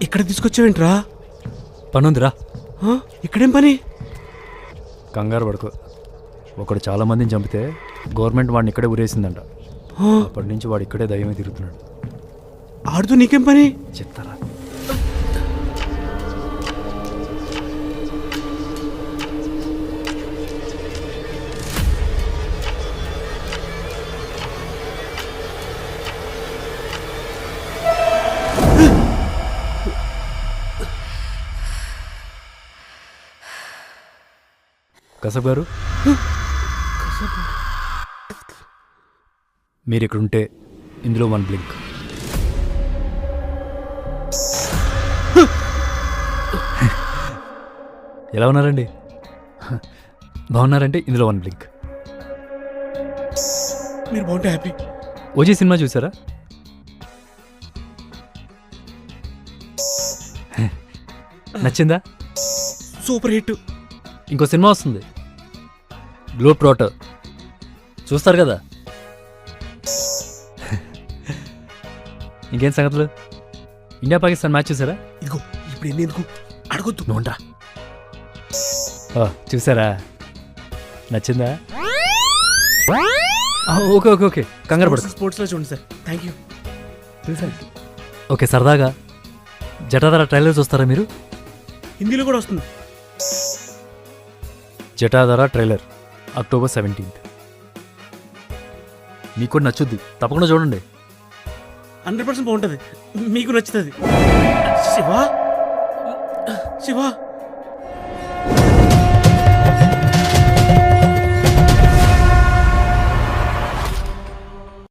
ఇక్కడ తీసుకొచ్చావేంట్రా? పనుందిరా. ఇక్కడేం పని? కంగారు పడుకో. ఒకడు చాలా మందిని చంపితే గవర్నమెంట్ వాడిని ఇక్కడే ఉరేసిందంట. అప్పటి నుంచి వాడు ఇక్కడే దయ్యమే తిరుగుతున్నాడు. ఆడుతూ నీకేం పని? చెప్తారా? కసబ్ గారు, మీరు ఇక్కడ ఉంటే ఇందులో 1 బ్లింక్. ఎలా ఉన్నారండి? బాగున్నారంటే ఇందులో 1 బ్లింక్. మీరు బాగుంటే హ్యాపీ. ఓజీ సినిమా చూసారా? నచ్చిందా? Super hit. ఇంకో సినిమా వస్తుంది, గ్లోబ్ ట్రాటర్. చూస్తారు కదా? ఇంకేం సంగతులు? ఇండియా పాకిస్తాన్ మ్యాచ్ చూసారా? ఇదిగో ఇప్పుడు ఎందుకు అడగొద్దు. నోండ్రా. చూసారా? నచ్చిందా? ఓకే ఓకే ఓకే, కంగారు పడు. స్పోర్ట్స్లో చూడండి సార్. Thank you. ఓకే, సరదాగా జటాధార ట్రైలర్ చూస్తారా మీరు? హిందీలో కూడా వస్తుంది. Jatadhara trailer October 17th. మీకు కూడా నచ్చుద్ది, తప్పకుండా చూడండి. 100% బాగుంటుంది, మీకు నచ్చుతుంది. శివ శివ